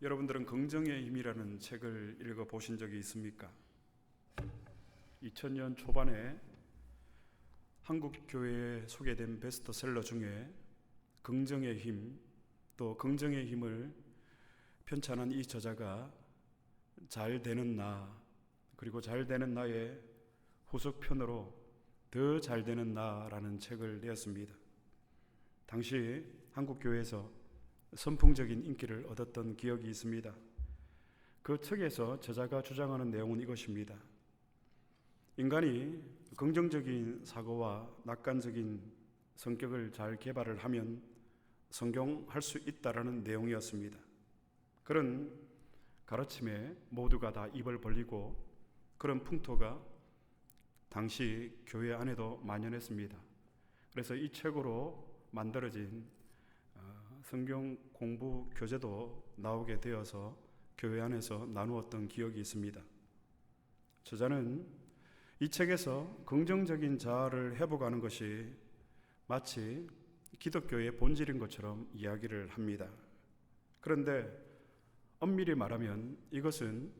여러분들은 긍정의 힘이라는 책을 읽어보신 적이 있습니까? 2000년 초반에 한국 교회에 소개된 베스트셀러 중에 긍정의 힘, 또 긍정의 힘을 편찬한 이 저자가 잘 되는 나, 그리고 잘 되는 나의 후속편으로 더 잘 되는 나라는 책을 내었습니다. 당시 한국 교회에서 선풍적인 인기를 얻었던 기억이 있습니다. 그 책에서 저자가 주장하는 내용은 이것입니다. 인간이 긍정적인 사고와 낙관적인 성격을 잘 개발을 하면 성공할 수 있다라는 내용이었습니다. 그런 가르침에 모두가 다 입을 벌리고 그런 풍토가 당시 교회 안에도 만연했습니다. 그래서 이 책으로 만들어진 성경 공부 교재도 나오게 되어서 교회 안에서 나누었던 기억이 있습니다. 저자는 이 책에서 긍정적인 자아를 회복하는 것이 마치 기독교의 본질인 것처럼 이야기를 합니다. 그런데 엄밀히 말하면 이것은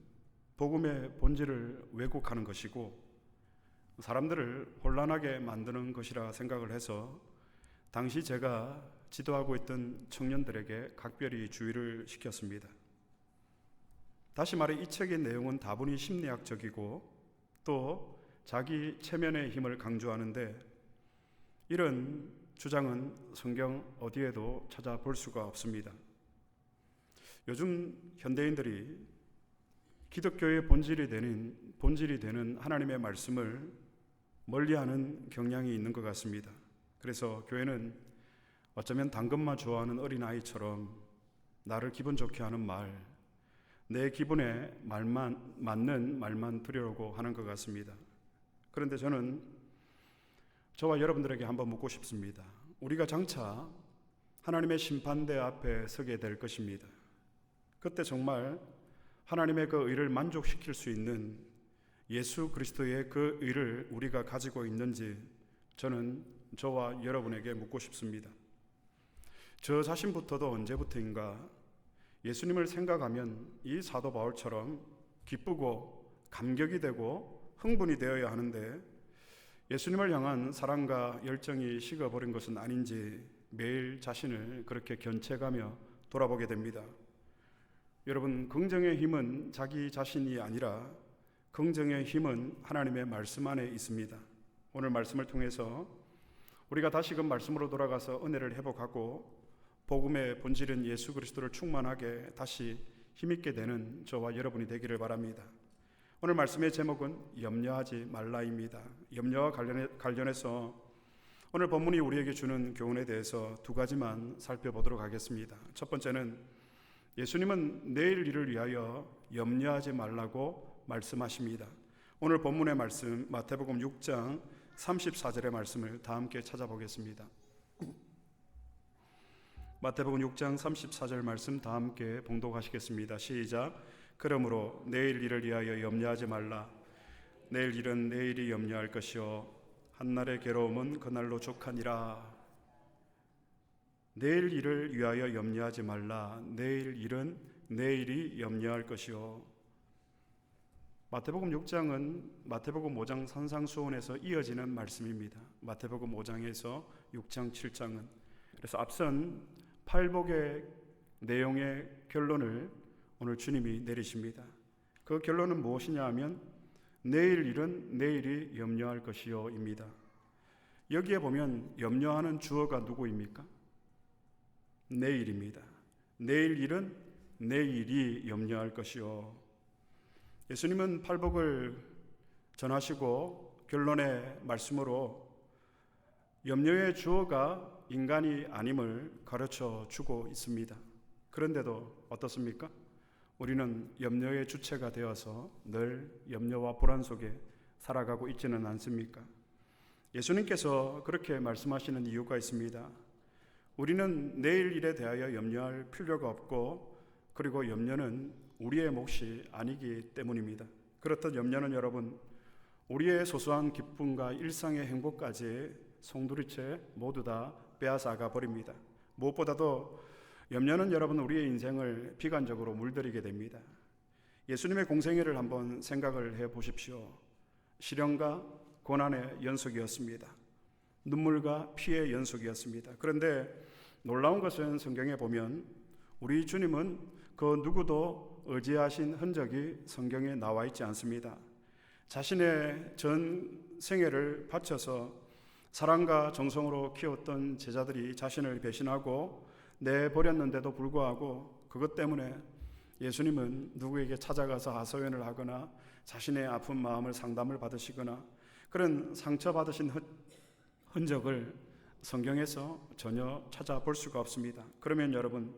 복음의 본질을 왜곡하는 것이고 사람들을 혼란하게 만드는 것이라 생각을 해서 당시 제가 지도하고 있던 청년들에게 각별히 주의를 시켰습니다. 다시 말해 이 책의 내용은 다분히 심리학적이고 또 자기 체면의 힘을 강조하는데 이런 주장은 성경 어디에도 찾아볼 수가 없습니다. 요즘 현대인들이 기독교의 본질이 되는 하나님의 말씀을 멀리하는 경향이 있는 것 같습니다. 그래서 교회는 어쩌면 당근만 좋아하는 어린아이처럼 나를 기분 좋게 하는 말, 내 기분에 맞는 말만 드리려고 하는 것 같습니다. 그런데 저는 저와 여러분들에게 한번 묻고 싶습니다. 우리가 장차 하나님의 심판대 앞에 서게 될 것입니다. 그때 정말 하나님의 그 의를 만족시킬 수 있는 예수 그리스도의 그 의를 우리가 가지고 있는지 저는 저와 여러분에게 묻고 싶습니다. 저 자신부터도 언제부터인가 예수님을 생각하면 이 사도 바울처럼 기쁘고 감격이 되고 흥분이 되어야 하는데 예수님을 향한 사랑과 열정이 식어버린 것은 아닌지 매일 자신을 그렇게 견책하며 돌아보게 됩니다. 여러분, 긍정의 힘은 자기 자신이 아니라 긍정의 힘은 하나님의 말씀 안에 있습니다. 오늘 말씀을 통해서 우리가 다시금 말씀으로 돌아가서 은혜를 회복하고 복음의 본질은 예수 그리스도를 충만하게 다시 힘있게 되는 저와 여러분이 되기를 바랍니다. 오늘 말씀의 제목은 염려하지 말라입니다. 염려와 관련해서 오늘 본문이 우리에게 주는 교훈에 대해서 두 가지만 살펴보도록 하겠습니다. 첫 번째는 예수님은 내일 일을 위하여 염려하지 말라고 말씀하십니다. 오늘 본문의 말씀 마태복음 6장 34절의 말씀을 다 함께 찾아보겠습니다. 마태복음 6장 34절 말씀 다 함께 봉독하시겠습니다. 시작. 그러므로 내일 일을 위하여 염려하지 말라. 내일 일은 내일이 염려할 것이요 한날의 괴로움은 그날로 족하니라. 내일 일을 위하여 염려하지 말라. 내일 일은 내일이 염려할 것이요. 마태복음 6장은 마태복음 5장 산상수훈에서 이어지는 말씀입니다. 마태복음 5장에서 6장 7장은 그래서 앞선 팔복의 내용의 결론을 오늘 주님이 내리십니다. 그 결론은 무엇이냐 하면 내일 일은 내일이 염려할 것이요 입니다. 여기에 보면 염려하는 주어가 누구입니까? 내일입니다. 내일 일은 내일이 염려할 것이요. 예수님은 팔복을 전하시고 결론의 말씀으로 염려의 주어가 인간이 아님을 가르쳐 주고 있습니다. 그런데도 어떻습니까? 우리는 염려의 주체가 되어서 늘 염려와 불안 속에 살아가고 있지는 않습니까? 예수님께서 그렇게 말씀하시는 이유가 있습니다. 우리는 내일 일에 대하여 염려할 필요가 없고 그리고 염려는 우리의 몫이 아니기 때문입니다. 그렇듯 염려는 여러분 우리의 소소한 기쁨과 일상의 행복까지 송두리째 모두 다 빼앗아가 버립니다. 무엇보다도 염려는 여러분 우리의 인생을 비관적으로 물들이게 됩니다. 예수님의 공생애를 한번 생각을 해 보십시오. 시련과 고난의 연속이었습니다. 눈물과 피의 연속이었습니다. 그런데 놀라운 것은 성경에 보면 우리 주님은 그 누구도 의지하신 흔적이 성경에 나와 있지 않습니다. 자신의 전 생애를 바쳐서 사랑과 정성으로 키웠던 제자들이 자신을 배신하고 내버렸는데도 불구하고 그것 때문에 예수님은 누구에게 찾아가서 하소연을 하거나 자신의 아픈 마음을 상담을 받으시거나 그런 상처받으신 흔적을 성경에서 전혀 찾아볼 수가 없습니다. 그러면 여러분,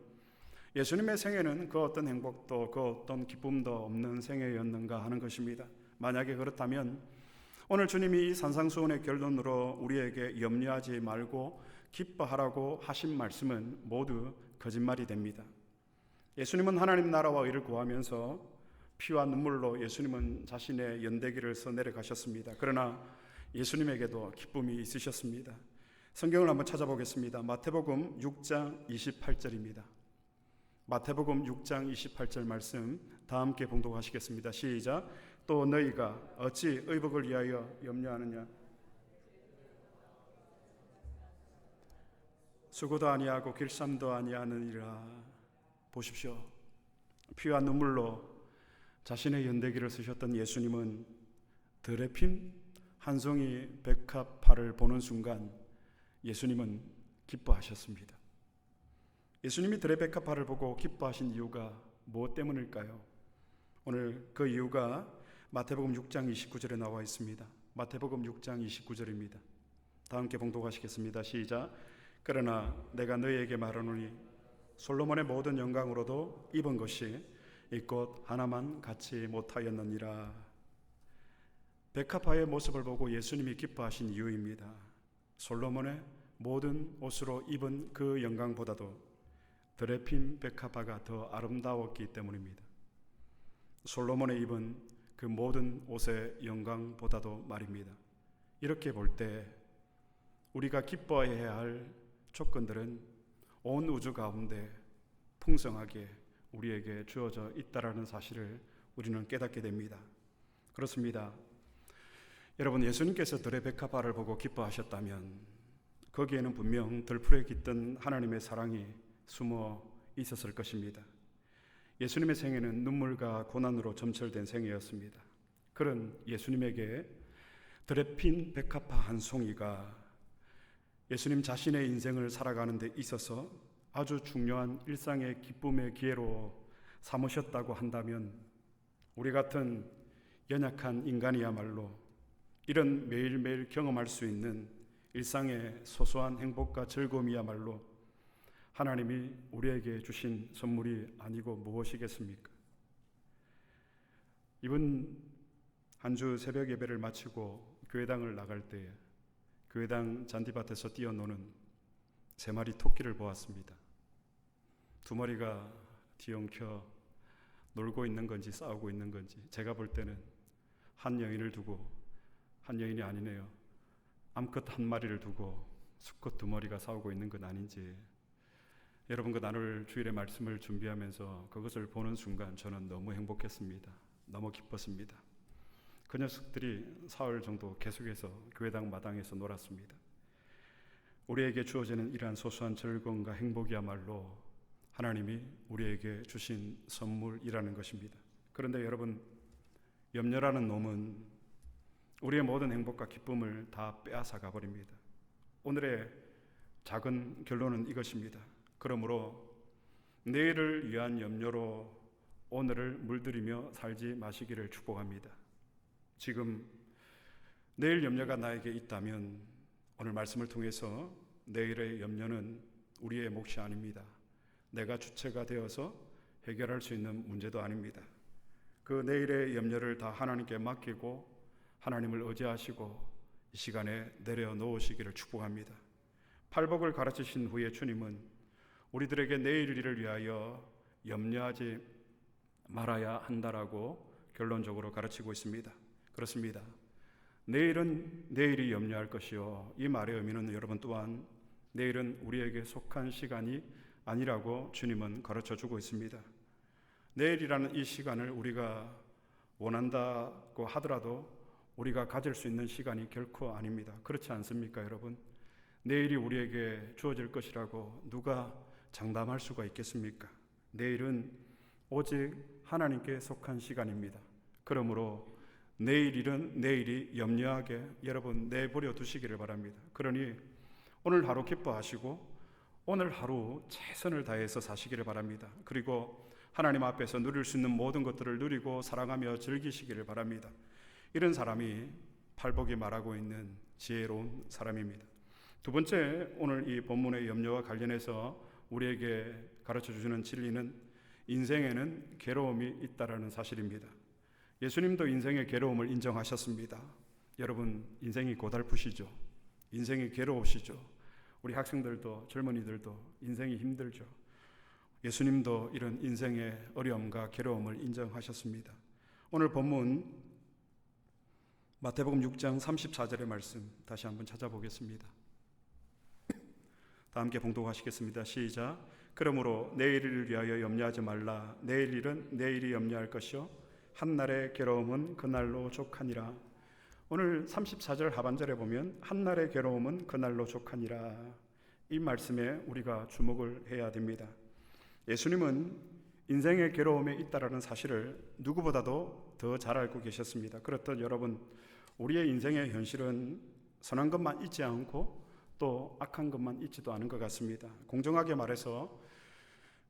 예수님의 생애는 그 어떤 행복도 그 어떤 기쁨도 없는 생애였는가 하는 것입니다. 만약에 그렇다면 오늘 주님이 이 산상수훈의 결론으로 우리에게 염려하지 말고 기뻐하라고 하신 말씀은 모두 거짓말이 됩니다. 예수님은 하나님 나라와 의를 구하면서 피와 눈물로 예수님은 자신의 연대기를 써 내려가셨습니다. 그러나 예수님에게도 기쁨이 있으셨습니다. 성경을 한번 찾아보겠습니다. 마태복음 6장 28절입니다. 마태복음 6장 28절 말씀 다 함께 봉독하시겠습니다. 시작. 또 너희가 어찌 의복을 위하여 염려하느냐? 수고도 아니하고 길쌈도 아니하느니라. 보십시오. 피와 눈물로 자신의 연대기를 쓰셨던 예수님은 들에 핀 한 송이 백합화를 보는 순간 예수님은 기뻐하셨습니다. 예수님이 들의 백합화를 보고 기뻐하신 이유가 무엇 때문일까요? 오늘 그 이유가 마태복음 6장 29절에 나와 있습니다. 마태복음 6장 29절입니다. 다 함께 봉독하시겠습니다. 시작. 그러나 내가 너희에게 말하노니 솔로몬의 모든 영광으로도 입은 것이 이 꽃 하나만 갖지 못하였느니라. 백합화의 모습을 보고 예수님이 기뻐하신 이유입니다. 솔로몬의 모든 옷으로 입은 그 영광보다도 들에 핀 백합화가 더 아름다웠기 때문입니다. 솔로몬의 입은 그 모든 옷의 영광보다도 말입니다. 이렇게 볼 때 우리가 기뻐해야 할 조건들은 온 우주 가운데 풍성하게 우리에게 주어져 있다라는 사실을 우리는 깨닫게 됩니다. 그렇습니다. 여러분, 예수님께서 들의 백합화를 보고 기뻐하셨다면 거기에는 분명 들풀에 깃든 하나님의 사랑이 숨어 있었을 것입니다. 예수님의 생애는 눈물과 고난으로 점철된 생애였습니다. 그런 예수님에게 들에 핀 백합화 한 송이가 예수님 자신의 인생을 살아가는 데 있어서 아주 중요한 일상의 기쁨의 기회로 삼으셨다고 한다면 우리 같은 연약한 인간이야말로 이런 매일매일 경험할 수 있는 일상의 소소한 행복과 즐거움이야말로 하나님이 우리에게 주신 선물이 아니고 무엇이겠습니까? 이번 한 주 새벽 예배를 마치고 교회당을 나갈 때에 교회당 잔디밭에서 뛰어노는 3마리 토끼를 보았습니다. 2마리가 뒤엉켜 놀고 있는 건지 싸우고 있는 건지 제가 볼 때는 한 여인을 두고 한 여인이 아니네요. 암컷 1마리를 두고 수컷 2마리가 싸우고 있는 건 아닌지 여러분과 나눌 주일의 말씀을 준비하면서 그것을 보는 순간 저는 너무 행복했습니다. 너무 기뻤습니다. 그 녀석들이 사흘 정도 계속해서 교회당 마당에서 놀았습니다. 우리에게 주어지는 이러한 소소한 즐거움과 행복이야말로 하나님이 우리에게 주신 선물이라는 것입니다. 그런데 여러분, 염려라는 놈은 우리의 모든 행복과 기쁨을 다 빼앗아 가버립니다. 오늘의 작은 결론은 이것입니다. 그러므로 내일을 위한 염려로 오늘을 물들이며 살지 마시기를 축복합니다. 지금 내일 염려가 나에게 있다면 오늘 말씀을 통해서 내일의 염려는 우리의 몫이 아닙니다. 내가 주체가 되어서 해결할 수 있는 문제도 아닙니다. 그 내일의 염려를 다 하나님께 맡기고 하나님을 의지하시고 이 시간에 내려놓으시기를 축복합니다. 팔복을 가르치신 후에 주님은 우리들에게 내일 일을 위하여 염려하지 말아야 한다라고 결론적으로 가르치고 있습니다. 그렇습니다. 내일은 내일이 염려할 것이요. 이 말의 의미는 여러분 또한 내일은 우리에게 속한 시간이 아니라고 주님은 가르쳐 주고 있습니다. 내일이라는 이 시간을 우리가 원한다고 하더라도 우리가 가질 수 있는 시간이 결코 아닙니다. 그렇지 않습니까, 여러분? 내일이 우리에게 주어질 것이라고 누가 장담할 수가 있겠습니까? 내일은 오직 하나님께 속한 시간입니다. 그러므로 내일 일은 내일이 염려하게 여러분 내버려 두시기를 바랍니다. 그러니 오늘 하루 기뻐하시고 오늘 하루 최선을 다해서 사시기를 바랍니다. 그리고 하나님 앞에서 누릴 수 있는 모든 것들을 누리고 사랑하며 즐기시기를 바랍니다. 이런 사람이 팔복이 말하고 있는 지혜로운 사람입니다. 두 번째, 오늘 이 본문의 염려와 관련해서 우리에게 가르쳐 주시는 진리는 인생에는 괴로움이 있다라는 사실입니다. 예수님도 인생의 괴로움을 인정하셨습니다. 여러분, 인생이 고달프시죠? 인생이 괴로우시죠? 우리 학생들도 젊은이들도 인생이 힘들죠. 예수님도 이런 인생의 어려움과 괴로움을 인정하셨습니다. 오늘 본문 마태복음 6장 34절의 말씀 다시 한번 찾아보겠습니다. 다 함께 봉독하시겠습니다. 시작. 그러므로 내일을 위하여 염려하지 말라. 내일 일은 내일이 염려할 것이요 한날의 괴로움은 그날로 족하니라. 오늘 34절 하반절에 보면 한날의 괴로움은 그날로 족하니라. 이 말씀에 우리가 주목을 해야 됩니다. 예수님은 인생의 괴로움에 있다라는 사실을 누구보다도 더 잘 알고 계셨습니다. 그렇듯 여러분, 우리의 인생의 현실은 선한 것만 있지 않고 또 악한 것만 있지도 않은 것 같습니다. 공정하게 말해서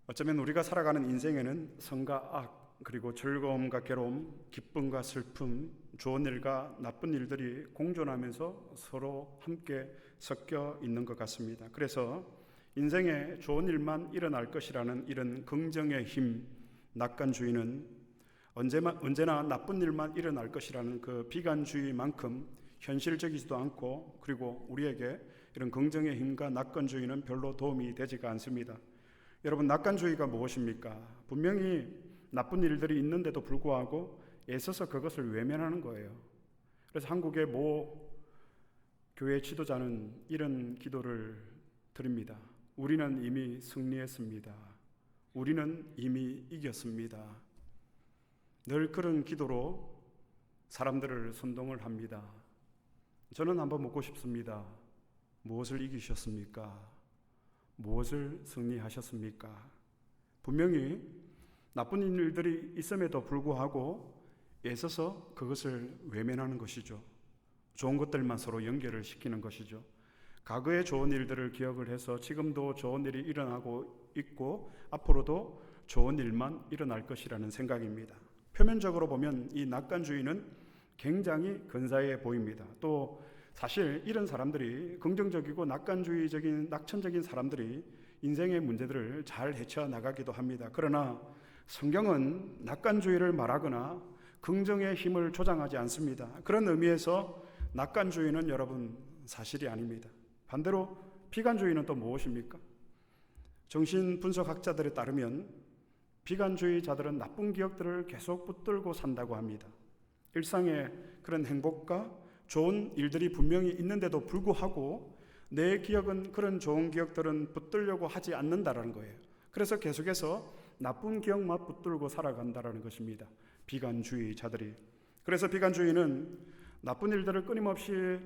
어쩌면 우리가 살아가는 인생에는 선과 악, 그리고 즐거움과 괴로움, 기쁨과 슬픔, 좋은 일과 나쁜 일들이 공존하면서 서로 함께 섞여 있는 것 같습니다. 그래서 인생에 좋은 일만 일어날 것이라는 이런 긍정의 힘, 낙관주의는 언제나 나쁜 일만 일어날 것이라는 그 비관주의만큼 현실적이지도 않고, 그리고 우리에게 이런 긍정의 힘과 낙관주의는 별로 도움이 되지가 않습니다. 여러분, 낙관주의가 무엇입니까? 분명히 나쁜 일들이 있는데도 불구하고 애써서 그것을 외면하는 거예요. 그래서 한국의 모 교회 지도자는 이런 기도를 드립니다. 우리는 이미 승리했습니다. 우리는 이미 이겼습니다. 늘 그런 기도로 사람들을 선동을 합니다. 저는 한번 묻고 싶습니다. 무엇을 이기셨습니까? 무엇을 승리하셨습니까? 분명히 나쁜 일들이 있음에도 불구하고 애써서 그것을 외면하는 것이죠. 좋은 것들만 서로 연결을 시키는 것이죠. 과거의 좋은 일들을 기억을 해서 지금도 좋은 일이 일어나고 있고 앞으로도 좋은 일만 일어날 것이라는 생각입니다. 표면적으로 보면 이 낙관주의는 굉장히 근사해 보입니다. 또 사실 이런 사람들이, 긍정적이고 낙관주의적인 낙천적인 사람들이 인생의 문제들을 잘 헤쳐나가기도 합니다. 그러나 성경은 낙관주의를 말하거나 긍정의 힘을 조장하지 않습니다. 그런 의미에서 낙관주의는 여러분 사실이 아닙니다. 반대로 비관주의는 또 무엇입니까? 정신분석학자들에 따르면 비관주의자들은 나쁜 기억들을 계속 붙들고 산다고 합니다. 일상에 그런 행복과 좋은 일들이 분명히 있는데도 불구하고 내 기억은, 그런 좋은 기억들은 붙들려고 하지 않는다라는 거예요. 그래서 계속해서 나쁜 기억만 붙들고 살아간다라는 것입니다. 비관주의자들이. 그래서 비관주의는 나쁜 일들을 끊임없이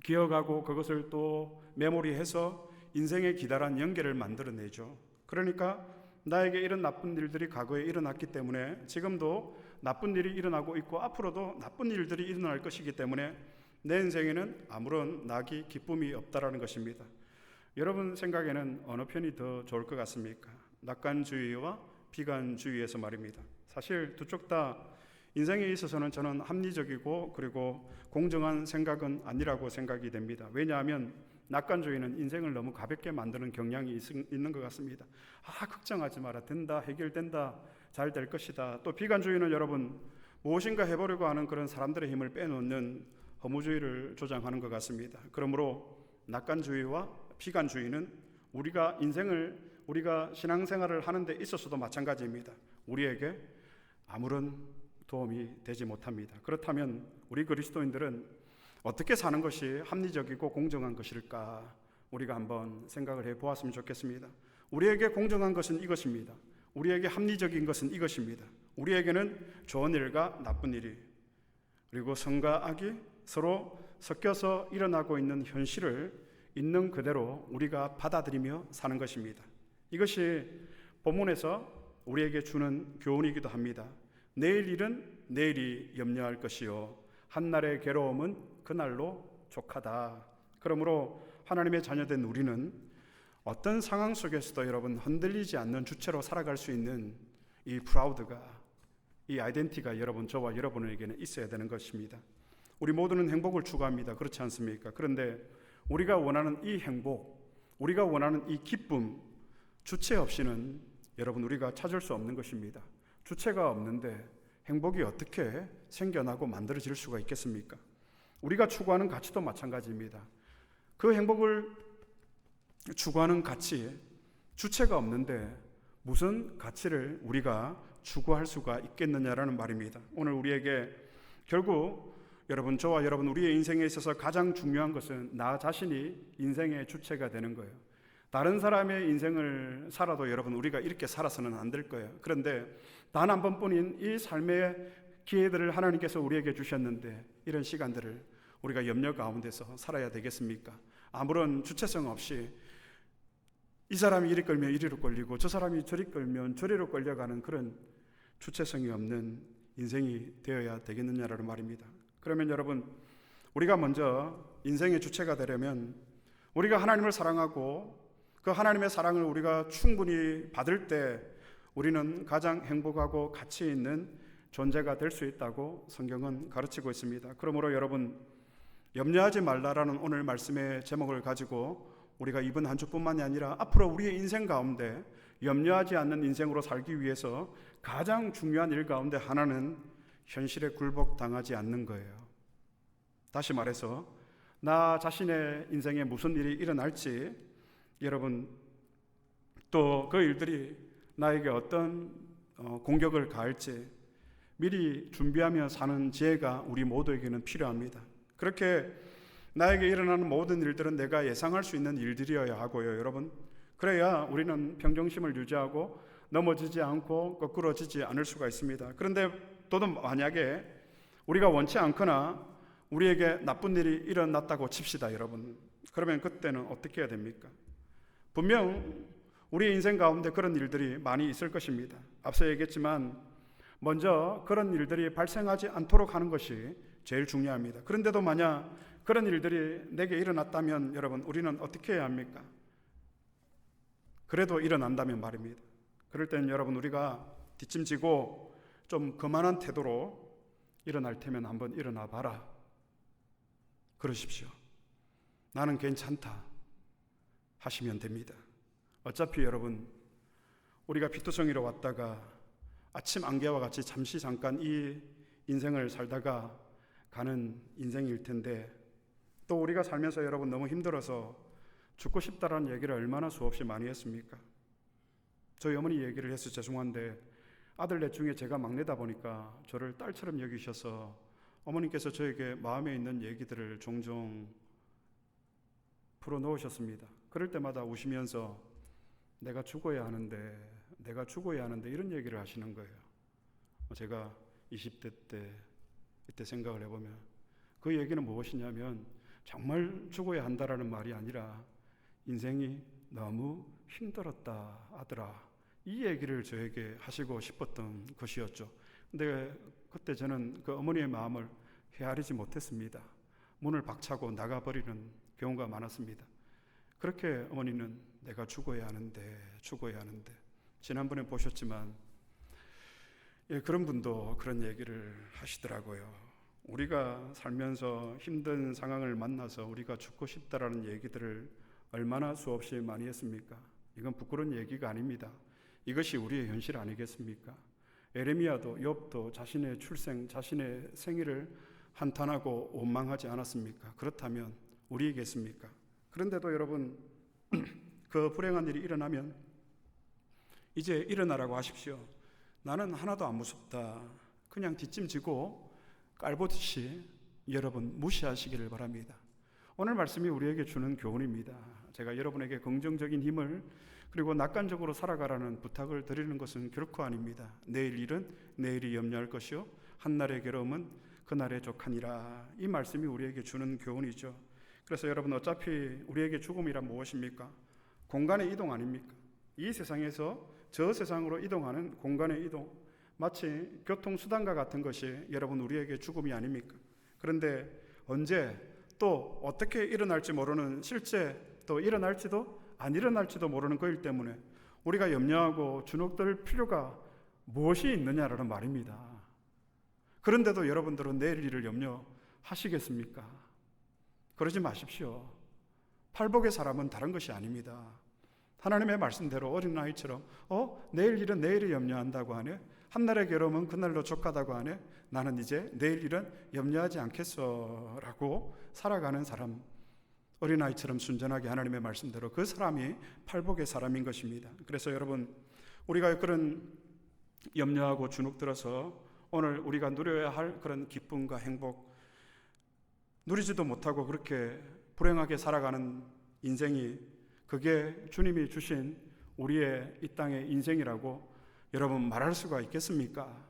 기억하고 그것을 또 메모리해서 인생의 기다란 연계를 만들어내죠. 그러니까 나에게 이런 나쁜 일들이 과거에 일어났기 때문에 지금도 나쁜 일이 일어나고 있고 앞으로도 나쁜 일들이 일어날 것이기 때문에 내 인생에는 아무런 낙이 기쁨이 없다라는 것입니다. 여러분 생각에는 어느 편이 더 좋을 것 같습니까? 낙관주의와 비관주의에서 말입니다. 사실 두 쪽 다 인생에 있어서는 저는 합리적이고 그리고 공정한 생각은 아니라고 생각이 됩니다. 왜냐하면 낙관주의는 인생을 너무 가볍게 만드는 경향이 있는 것 같습니다. 걱정하지 마라, 된다, 해결된다, 잘 될 것이다. 또 비관주의는 여러분 무엇인가 해보려고 하는 그런 사람들의 힘을 빼놓는 허무주의를 조장하는 것 같습니다. 그러므로 낙관주의와 비관주의는 우리가 신앙생활을 하는 데 있어서도 마찬가지입니다. 우리에게 아무런 도움이 되지 못합니다. 그렇다면 우리 그리스도인들은 어떻게 사는 것이 합리적이고 공정한 것일까? 우리가 한번 생각을 해보았으면 좋겠습니다. 우리에게 공정한 것은 이것입니다. 우리에게 합리적인 것은 이것입니다. 우리에게는 좋은 일과 나쁜 일이, 그리고 선과 악이 서로 섞여서 일어나고 있는 현실을 있는 그대로 우리가 받아들이며 사는 것입니다. 이것이 본문에서 우리에게 주는 교훈이기도 합니다. 내일 일은 내일이 염려할 것이요 한날의 괴로움은 그날로 족하다. 그러므로 하나님의 자녀된 우리는 어떤 상황 속에서도 여러분 흔들리지 않는 주체로 살아갈 수 있는 이 프라우드가, 이 아이덴티티가 여러분, 저와 여러분에게는 있어야 되는 것입니다. 우리 모두는 행복을 추구합니다. 그렇지 않습니까? 그런데 우리가 원하는 이 행복, 우리가 원하는 이 기쁨, 주체 없이는 여러분 우리가 찾을 수 없는 것입니다. 주체가 없는데 행복이 어떻게 생겨나고 만들어질 수가 있겠습니까? 우리가 추구하는 가치도 마찬가지입니다. 그 행복을 추구하는 가치, 주체가 없는데 무슨 가치를 우리가 추구할 수가 있겠느냐라는 말입니다. 오늘 우리에게 결국 여러분, 저와 여러분 우리의 인생에 있어서 가장 중요한 것은 나 자신이 인생의 주체가 되는 거예요. 다른 사람의 인생을 살아도 여러분 우리가 이렇게 살아서는 안 될 거예요. 그런데 단 한 번뿐인 이 삶의 기회들을 하나님께서 우리에게 주셨는데 이런 시간들을 우리가 염려 가운데서 살아야 되겠습니까? 아무런 주체성 없이 이 사람이 이리 끌면 이리로 끌리고 저 사람이 저리 끌면 저리로 끌려가는 그런 주체성이 없는 인생이 되어야 되겠느냐라는 말입니다. 그러면 여러분, 우리가 먼저 인생의 주체가 되려면 우리가 하나님을 사랑하고 그 하나님의 사랑을 우리가 충분히 받을 때 우리는 가장 행복하고 가치 있는 존재가 될 수 있다고 성경은 가르치고 있습니다. 그러므로 여러분, 염려하지 말라라는 오늘 말씀의 제목을 가지고 우리가 이번 한 주뿐만이 아니라 앞으로 우리의 인생 가운데 염려하지 않는 인생으로 살기 위해서 가장 중요한 일 가운데 하나는 현실에 굴복당하지 않는 거예요. 다시 말해서 나 자신의 인생에 무슨 일이 일어날지, 여러분 또 그 일들이 나에게 어떤 공격을 가할지 미리 준비하며 사는 지혜가 우리 모두에게는 필요합니다. 그렇게 나에게 일어나는 모든 일들은 내가 예상할 수 있는 일들이어야 하고요, 여러분. 그래야 우리는 평정심을 유지하고 넘어지지 않고 거꾸러지지 않을 수가 있습니다. 그런데 또 만약에 우리가 원치 않거나 우리에게 나쁜 일이 일어났다고 칩시다, 여러분. 그러면 그때는 어떻게 해야 됩니까? 분명 우리 인생 가운데 그런 일들이 많이 있을 것입니다. 앞서 얘기했지만 먼저 그런 일들이 발생하지 않도록 하는 것이 제일 중요합니다. 그런데도 만약 그런 일들이 내게 일어났다면 여러분, 우리는 어떻게 해야 합니까? 그래도 일어난다면 말입니다. 그럴 때는 여러분, 우리가 뒷짐지고 좀 거만한 태도로 일어날 테면 한번 일어나 봐라, 그러십시오. 나는 괜찮다 하시면 됩니다. 어차피 여러분, 우리가 피투성이로 왔다가 아침 안개와 같이 잠시 잠깐 이 인생을 살다가 가는 인생일 텐데, 또 우리가 살면서 여러분 너무 힘들어서 죽고 싶다라는 얘기를 얼마나 수없이 많이 했습니까? 저희 어머니 얘기를 해서 죄송한데 아들넷 중에 제가 막내다 보니까 저를 딸처럼 여기셔서 어머니께서 저에게 마음에 있는 얘기들을 종종 풀어놓으셨습니다. 그럴 때마다 우시면서 내가 죽어야 하는데 이런 얘기를 하시는 거예요. 제가 20대 때 이때 생각을 해보면 그 얘기는 무엇이냐면 정말 죽어야 한다라는 말이 아니라 인생이 너무 힘들었다 아들아, 이 얘기를 저에게 하시고 싶었던 것이었죠. 근데 그때 저는 그 어머니의 마음을 헤아리지 못했습니다. 문을 박차고 나가버리는 경우가 많았습니다. 그렇게 어머니는 내가 죽어야 하는데 지난번에 보셨지만 그런 분도 그런 얘기를 하시더라고요. 우리가 살면서 힘든 상황을 만나서 우리가 죽고 싶다라는 얘기들을 얼마나 수없이 많이 했습니까? 이건 부끄러운 얘기가 아닙니다. 이것이 우리의 현실 아니겠습니까? 에레미야도 욥도 자신의 출생, 자신의 생일을 한탄하고 원망하지 않았습니까? 그렇다면 우리이겠습니까? 그런데도 여러분, 그 불행한 일이 일어나면 이제 일어나라고 하십시오. 나는 하나도 안 무섭다. 그냥 뒷짐지고 깔보듯이 여러분 무시하시기를 바랍니다. 오늘 말씀이 우리에게 주는 교훈입니다. 제가 여러분에게 긍정적인 힘을, 그리고 낙관적으로 살아가라는 부탁을 드리는 것은 결코 아닙니다. 내일 일은 내일이 염려할 것이요 한날의 괴로움은 그날의 족하니라. 이 말씀이 우리에게 주는 교훈이죠. 그래서 여러분, 어차피 우리에게 죽음이란 무엇입니까? 공간의 이동 아닙니까? 이 세상에서 저 세상으로 이동하는 공간의 이동, 마치 교통수단과 같은 것이 여러분 우리에게 죽음이 아닙니까? 그런데 언제 또 어떻게 일어날지 모르는, 실제 또 일어날지도 안 일어날지도 모르는 거일 때문에 우리가 염려하고 주눅들 필요가 무엇이 있느냐라는 말입니다. 그런데도 여러분들은 내일 일을 염려하시겠습니까? 그러지 마십시오. 팔복의 사람은 다른 것이 아닙니다. 하나님의 말씀대로 어린아이처럼 내일 일은 내일을 염려한다고 하네, 한날의 괴로움은 그날로 족하다고 하네, 나는 이제 내일 일은 염려하지 않겠어 라고 살아가는 사람, 어린아이처럼 순전하게 하나님의 말씀대로 그 사람이 팔복의 사람인 것입니다. 그래서 여러분, 우리가 그런 염려하고 주눅들어서 오늘 우리가 누려야 할 그런 기쁨과 행복 누리지도 못하고 그렇게 불행하게 살아가는 인생이, 그게 주님이 주신 우리의 이 땅의 인생이라고 여러분 말할 수가 있겠습니까?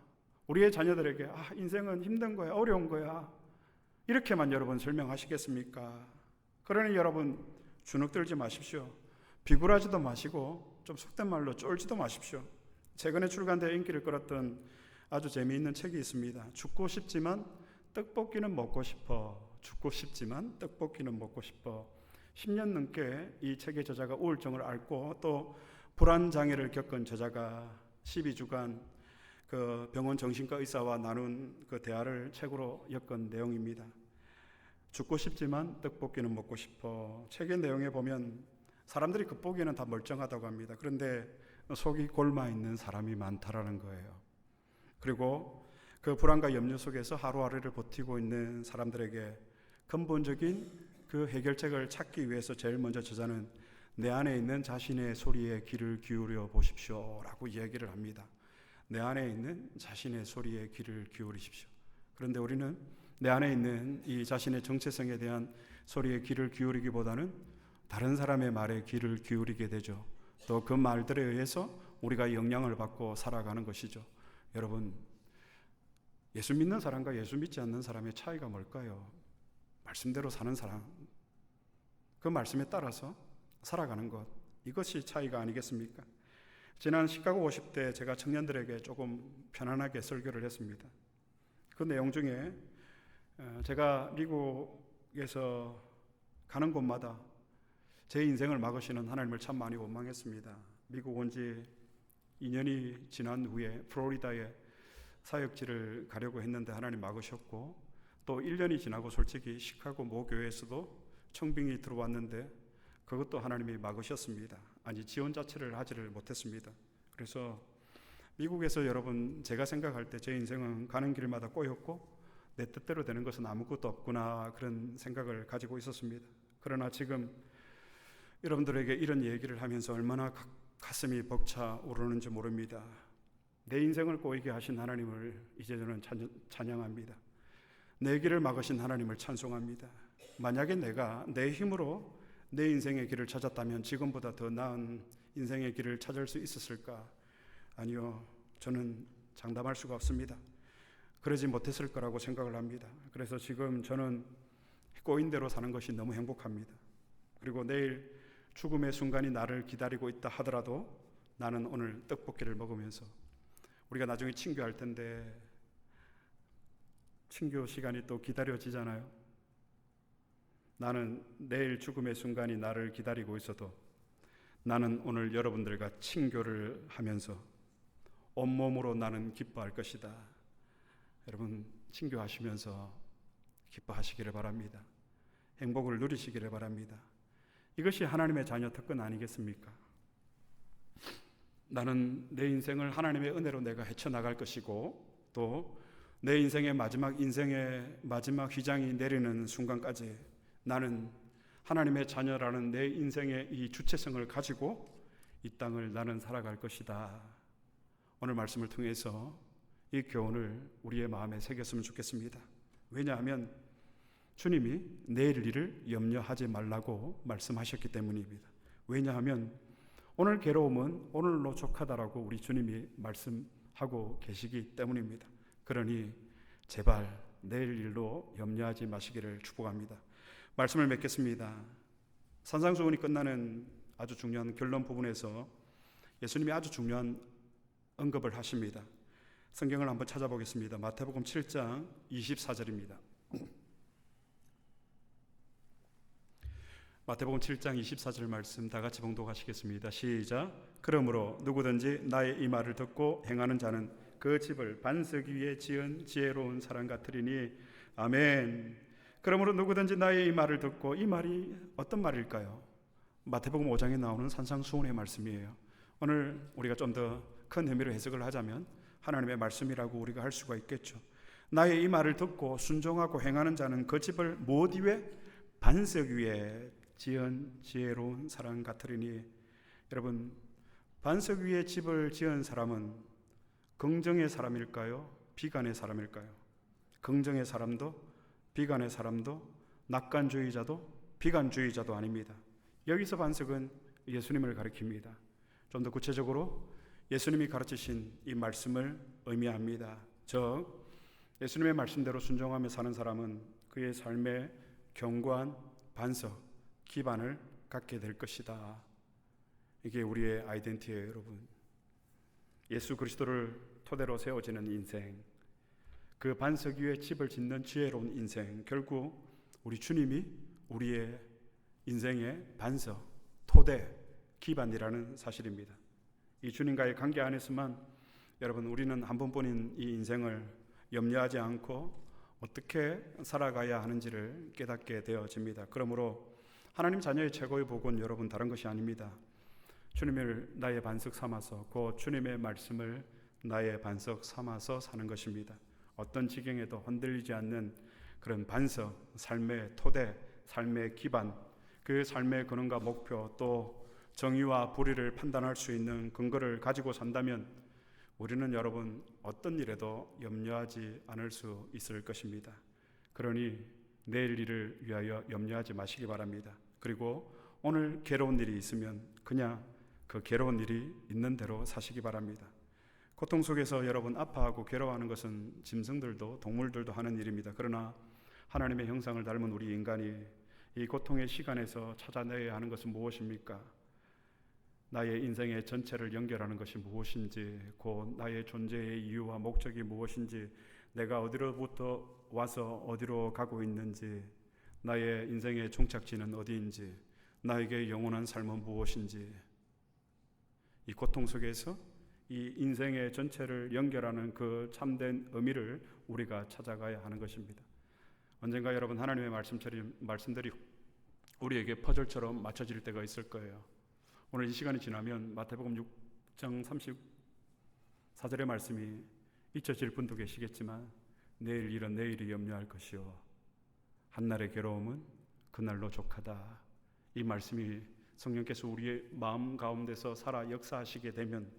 우리의 자녀들에게 인생은 힘든 거야, 어려운 거야, 이렇게만 여러분 설명하시겠습니까? 그러니 여러분 주눅들지 마십시오. 비굴하지도 마시고 좀 속된 말로 쫄지도 마십시오. 최근에 출간되어 인기를 끌었던 아주 재미있는 책이 있습니다. 죽고 싶지만 떡볶이는 먹고 싶어. 죽고 싶지만 떡볶이는 먹고 싶어. 10년 넘게 이 책의 저자가 우울증을 앓고 또 불안장애를 겪은 저자가 12주간 그 병원 정신과 의사와 나눈 그 대화를 책으로 엮은 내용입니다. 죽고 싶지만 떡볶이는 먹고 싶어. 책의 내용에 보면 사람들이 겉보기에는 다 멀쩡하다고 합니다. 그런데 속이 골마 있는 사람이 많다라는 거예요. 그리고 그 불안과 염려 속에서 하루하루를 버티고 있는 사람들에게 근본적인 그 해결책을 찾기 위해서 제일 먼저 저자는 내 안에 있는 자신의 소리에 귀를 기울여 보십시오 라고 이야기를 합니다. 내 안에 있는 자신의 소리에 귀를 기울이십시오. 그런데 우리는 내 안에 있는 이 자신의 정체성에 대한 소리에 귀를 기울이기보다는 다른 사람의 말에 귀를 기울이게 되죠. 또 그 말들에 의해서 우리가 영향을 받고 살아가는 것이죠. 여러분, 예수 믿는 사람과 예수 믿지 않는 사람의 차이가 뭘까요? 말씀대로 사는 사람, 그 말씀에 따라서 살아가는 것, 이것이 차이가 아니겠습니까? 지난 시카고 50대 제가 청년들에게 조금 편안하게 설교를 했습니다. 그 내용 중에 제가 미국에서 가는 곳마다 제 인생을 막으시는 하나님을 참 많이 원망했습니다. 미국 온 지 2년이 지난 후에 플로리다에 사역지를 가려고 했는데 하나님 막으셨고, 또 1년이 지나고 솔직히 시카고 모 교회에서도 청빙이 들어왔는데 그것도 하나님이 막으셨습니다. 아니, 지원 자체를 하지를 못했습니다. 그래서 미국에서 여러분, 제가 생각할 때 제 인생은 가는 길마다 꼬였고 내 뜻대로 되는 것은 아무것도 없구나, 그런 생각을 가지고 있었습니다. 그러나 지금 여러분들에게 이런 얘기를 하면서 얼마나 가슴이 벅차 오르는지 모릅니다. 내 인생을 꼬이게 하신 하나님을 이제 저는 찬양합니다. 내 길을 막으신 하나님을 찬송합니다. 만약에 내가 내 힘으로 내 인생의 길을 찾았다면 지금보다 더 나은 인생의 길을 찾을 수 있었을까? 아니요, 저는 장담할 수가 없습니다. 그러지 못했을 거라고 생각을 합니다. 그래서 지금 저는 꼬인 대로 사는 것이 너무 행복합니다. 그리고 내일 죽음의 순간이 나를 기다리고 있다 하더라도 나는 오늘 떡볶이를 먹으면서, 우리가 나중에 친교할 텐데 친교 시간이 또 기다려지잖아요. 나는 내일 죽음의 순간이 나를 기다리고 있어도 나는 오늘 여러분들과 친교를 하면서 온몸으로 나는 기뻐할 것이다. 여러분, 친교하시면서 기뻐하시기를 바랍니다. 행복을 누리시기를 바랍니다. 이것이 하나님의 자녀 특권 아니겠습니까? 나는 내 인생을 하나님의 은혜로 내가 헤쳐나갈 것이고, 또 내 인생의 마지막 휘장이 내리는 순간까지 나는 하나님의 자녀라는 내 인생의 이 주체성을 가지고 이 땅을 나는 살아갈 것이다. 오늘 말씀을 통해서 이 교훈을 우리의 마음에 새겼으면 좋겠습니다. 왜냐하면 주님이 내일 일을 염려하지 말라고 말씀하셨기 때문입니다. 왜냐하면 오늘 괴로움은 오늘로 족하다라고 우리 주님이 말씀하고 계시기 때문입니다. 그러니 제발 내일 일로 염려하지 마시기를 축복합니다. 말씀을 맺겠습니다. 산상수훈이 끝나는 아주 중요한 결론 부분에서 예수님이 아주 중요한 언급을 하십니다. 성경을 한번 찾아보겠습니다. 마태복음 7장 24절입니다. 마태복음 7장 24절 말씀 다 같이 봉독하시겠습니다. 시작. 그러므로 누구든지 나의 이 말을 듣고 행하는 자는 그 집을 반석 위에 지은 지혜로운 사람 같으리니. 아멘. 그러므로 누구든지 나의 이 말을 듣고, 이 말이 어떤 말일까요? 마태복음 5장에 나오는 산상수훈의 말씀이에요. 오늘 우리가 좀 더 큰 의미로 해석을 하자면 하나님의 말씀이라고 우리가 할 수가 있겠죠. 나의 이 말을 듣고 순종하고 행하는 자는 그 집을 무엇 위에? 반석 위에 지은 지혜로운 사람 같으리니. 여러분, 반석 위에 집을 지은 사람은 긍정의 사람일까요? 비관의 사람일까요? 긍정의 사람도 비관의 사람도 낙관주의자도 비관주의자도 아닙니다. 여기서 반석은 예수님을 가리킵니다. 좀 더 구체적으로 예수님이 가르치신 이 말씀을 의미합니다. 즉, 예수님의 말씀대로 순종하며 사는 사람은 그의 삶의 견고한 반석, 기반을 갖게 될 것이다. 이게 우리의 아이덴티티예요, 여러분. 예수 그리스도를 토대로 세워지는 인생, 그 반석 위에 집을 짓는 지혜로운 인생, 결국 우리 주님이 우리의 인생의 반석, 토대, 기반이라는 사실입니다. 이 주님과의 관계 안에서만 여러분 우리는 한 번뿐인 이 인생을 염려하지 않고 어떻게 살아가야 하는지를 깨닫게 되어집니다. 그러므로 하나님 자녀의 최고의 복은 여러분 다른 것이 아닙니다. 주님을 나의 반석 삼아서 그 주님의 말씀을 나의 반석 삼아서 사는 것입니다. 어떤 지경에도 흔들리지 않는 그런 반석, 삶의 토대, 삶의 기반, 그 삶의 근원과 목표, 또 정의와 불의를 판단할 수 있는 근거를 가지고 산다면 우리는 여러분 어떤 일에도 염려하지 않을 수 있을 것입니다. 그러니 내일 일을 위하여 염려하지 마시기 바랍니다. 그리고 오늘 괴로운 일이 있으면 그냥 그 괴로운 일이 있는 대로 사시기 바랍니다. 고통 속에서 여러분 아파하고 괴로워하는 것은 짐승들도 동물들도 하는 일입니다. 그러나 하나님의 형상을 닮은 우리 인간이 이 고통의 시간에서 찾아내야 하는 것은 무엇입니까? 나의 인생의 전체를 연결하는 것이 무엇인지, 곧 나의 존재의 이유와 목적이 무엇인지, 내가 어디로부터 와서 어디로 가고 있는지, 나의 인생의 종착지는 어디인지, 나에게 영원한 삶은 무엇인지, 이 고통 속에서 이 인생의 전체를 연결하는 그 참된 의미를 우리가 찾아가야 하는 것입니다. 언젠가 여러분 하나님의 말씀들이 우리에게 퍼즐처럼 맞춰질 때가 있을 거예요. 오늘 이 시간이 지나면 마태복음 6장 34절의 말씀이 잊혀질 분도 계시겠지만 내일 일은 내일이 염려할 것이요 한날의 괴로움은 그날로 족하다. 이 말씀이 성령께서 우리의 마음 가운데서 살아 역사하시게 되면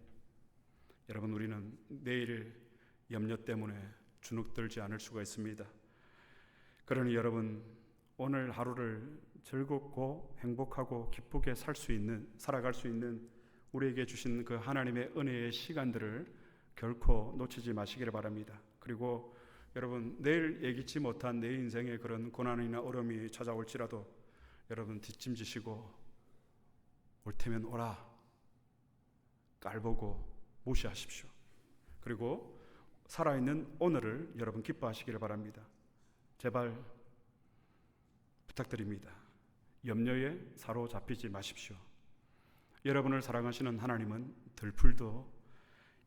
여러분 우리는 내일 염려 때문에 주눅들지 않을 수가 있습니다. 그러니 여러분 오늘 하루를 즐겁고 행복하고 기쁘게 살아갈 수 있는 우리에게 주신 그 하나님의 은혜의 시간들을 결코 놓치지 마시기를 바랍니다. 그리고 여러분 내일 예기치 못한 내 인생에 그런 고난이나 어려움이 찾아올지라도 여러분 뒷짐지시고 올 테면 오라 깔보고 무시하십시오. 그리고 살아있는 오늘을 여러분 기뻐하시기를 바랍니다. 제발 부탁드립니다. 염려에 사로잡히지 마십시오. 여러분을 사랑하시는 하나님은 들풀도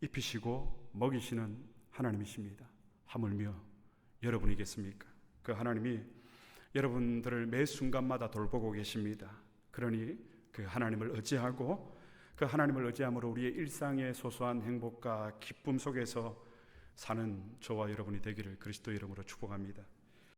입히시고 먹이시는 하나님이십니다. 하물며 여러분이겠습니까? 그 하나님이 여러분들을 매 순간마다 돌보고 계십니다. 그러니 그 하나님을 의지하고 그 하나님을 의지함으로 우리의 일상의 소소한 행복과 기쁨 속에서 사는 저와 여러분이 되기를 그리스도 이름으로 축복합니다.